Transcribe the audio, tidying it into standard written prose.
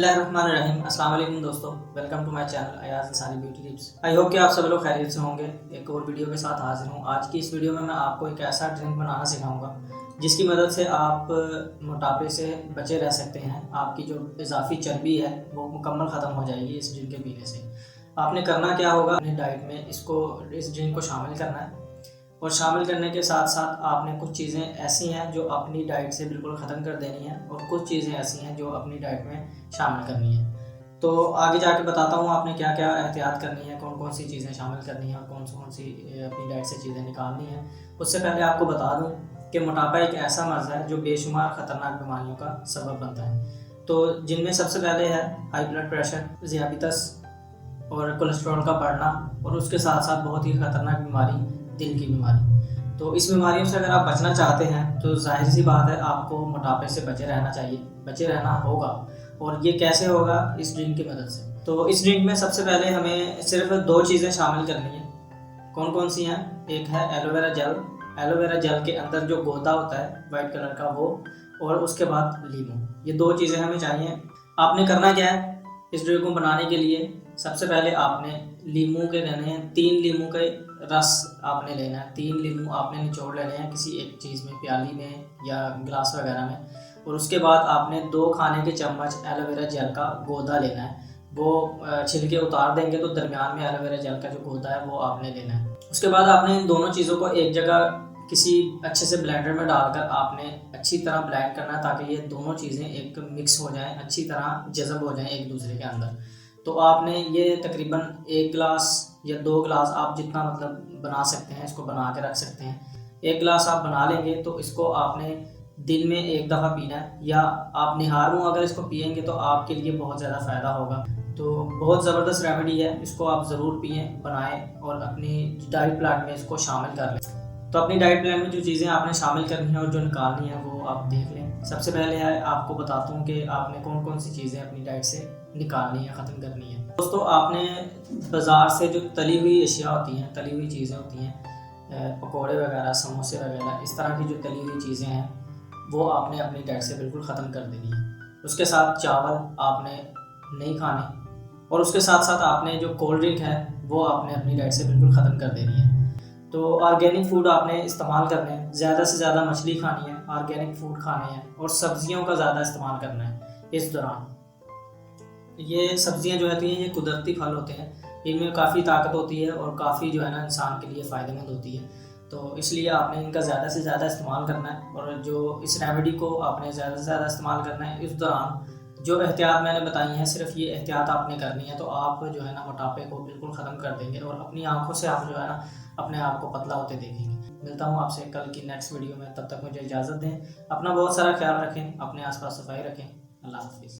बिस्मिल्लाहिर्रहमानिर्रहीम। अस्सलाम वालेकुम दोस्तों, welcome to my channel Ayaz Ansari beauty tips. I hope कि आप सब लोग खैरियत से होंगे। एक और वीडियो के साथ हाजिर हूँ। आज की इस वीडियो में मैं आपको एक ऐसा ड्रिंक बनाना सिखाऊंगा जिसकी मदद से आप मोटापे से बचे रह सकते हैं। आपकी जो इजाफी चर्बी है वो मुकम्मल ख़त्म हो जाएगी इस ड्रिंक के पीने से। आपने करना क्या होगा, अपनी डाइट में इस ड्रिंक को शामिल करना है और शामिल करने के साथ साथ आपने कुछ चीज़ें ऐसी हैं जो अपनी डाइट से बिल्कुल ख़त्म कर देनी है और कुछ चीज़ें ऐसी हैं जो अपनी डाइट में शामिल करनी है। तो आगे जाके बताता हूँ आपने क्या क्या एहतियात करनी है, कौन कौन सी चीज़ें शामिल करनी है और कौन सी अपनी डाइट से चीज़ें निकालनी है। उससे पहले आपको बता दूँ कि मोटापा एक ऐसा मर्ज़ है जो बेशुमार ख़तरनाक बीमारियों का सबब बनता है। तो जिनमें सबसे पहले है हाई ब्लड प्रेशर, ज़ियाबितस और कोलेस्ट्रॉल का बढ़ना, और उसके साथ साथ बहुत ही ख़तरनाक बीमारी दिल की बीमारी। तो इस बीमारियों से अगर आप बचना चाहते हैं तो जाहिर सी बात है आपको मोटापे से बचे रहना चाहिए, बचे रहना होगा। और ये कैसे होगा? इस ड्रिंक की मदद से। तो इस ड्रिंक में सबसे पहले हमें सिर्फ दो चीज़ें शामिल करनी है। कौन कौन सी हैं? एक है एलोवेरा जेल। एलोवेरा जेल के अंदर जो गोता होता है वाइट कलर का वो, और उसके बाद लीमू। ये दो चीज़ें हमें चाहिए। आपने करना क्या है इस ड्रिंक को बनाने के लिए? सबसे पहले आपने लीमू के लेने हैं, 3 लीमू के रस आपने लेना है। 3 लीमू आपने निचोड़ लेने हैं किसी एक चीज़ में, प्याली में या गिलास वगैरह में। और उसके बाद आपने 2 खाने के चम्मच एलोवेरा जेल का गोदा लेना है। वो छिलके उतार देंगे तो दरमियान में एलोवेरा जेल का जो गोदा है वो आपने लेना है। उसके बाद आपने इन दोनों चीज़ों को एक जगह किसी अच्छे से ब्लेंडर में डालकर आपने अच्छी तरह ब्लेंड करना है ताकि ये दोनों चीज़ें एक मिक्स हो जाएं, अच्छी तरह जज़ब हो जाएं एक दूसरे के अंदर। तो आपने ये तकरीबन 1 गिलास या 2 गिलास, आप जितना मतलब बना सकते हैं इसको बना के रख सकते हैं। 1 गिलास आप बना लेंगे तो इसको आपने दिन में 1 दफ़ा पीना है, या आप निहार मुँह अगर इसको पिएंगे तो आपके लिए बहुत ज़्यादा फ़ायदा होगा। तो बहुत ज़बरदस्त रेमेडी है, इसको आप ज़रूर पिएँ, बनाएं और अपनी डाइट प्लान में इसको शामिल कर लें। तो अपनी डाइट प्लान में जो चीज़ें आपने शामिल करनी है और जो निकालनी है वो आप देख लें। सबसे पहले है आपको बताता हूँ कि आपने कौन कौन सी चीज़ें अपनी डाइट से निकालनी है, ख़त्म करनी है। दोस्तों, आपने बाज़ार से जो तली हुई अशिया होती हैं, तली हुई चीज़ें होती हैं, पकोड़े वगैरह, समोसे वगैरह, इस तरह की जो तली हुई चीज़ें हैं वो आपने अपनी डाइट से बिल्कुल ख़त्म कर देनी है। उसके साथ चावल आपने नहीं खाने, और उसके साथ साथ आपने जो कोल्ड ड्रिंक है वो आपने अपनी डाइट से बिल्कुल ख़त्म कर देनी है। तो ऑर्गेनिक फ़ूड आपने इस्तेमाल करने हैं, ज़्यादा से ज़्यादा मछली खानी है, ऑर्गेनिक फ़ूड खाने हैं और सब्जियों का ज़्यादा इस्तेमाल करना है इस दौरान। ये सब्जियां जो होती हैं ये कुदरती फल होते हैं, इनमें काफ़ी ताकत होती है और काफ़ी जो है ना इंसान के लिए फ़ायदेमंद होती है। तो इसलिए आपने इनका ज़्यादा से ज़्यादा इस्तेमाल करना है, और जो इस रेमेडी को आपने ज़्यादा से ज़्यादा इस्तेमाल करना है। इस दौरान जो एहतियात मैंने बताई हैं, सिर्फ ये एहतियात आपने करनी है, तो आप जो है ना मोटापे को बिल्कुल ख़त्म कर देंगे और अपनी आंखों से आप जो है ना अपने आप को पतला होते देखेंगे। मिलता हूँ आपसे कल की नेक्स्ट वीडियो में, तब तक मुझे इजाज़त दें। अपना बहुत सारा ख्याल रखें, अपने आसपास सफाई रखें। अल्लाह हाफ़िज़।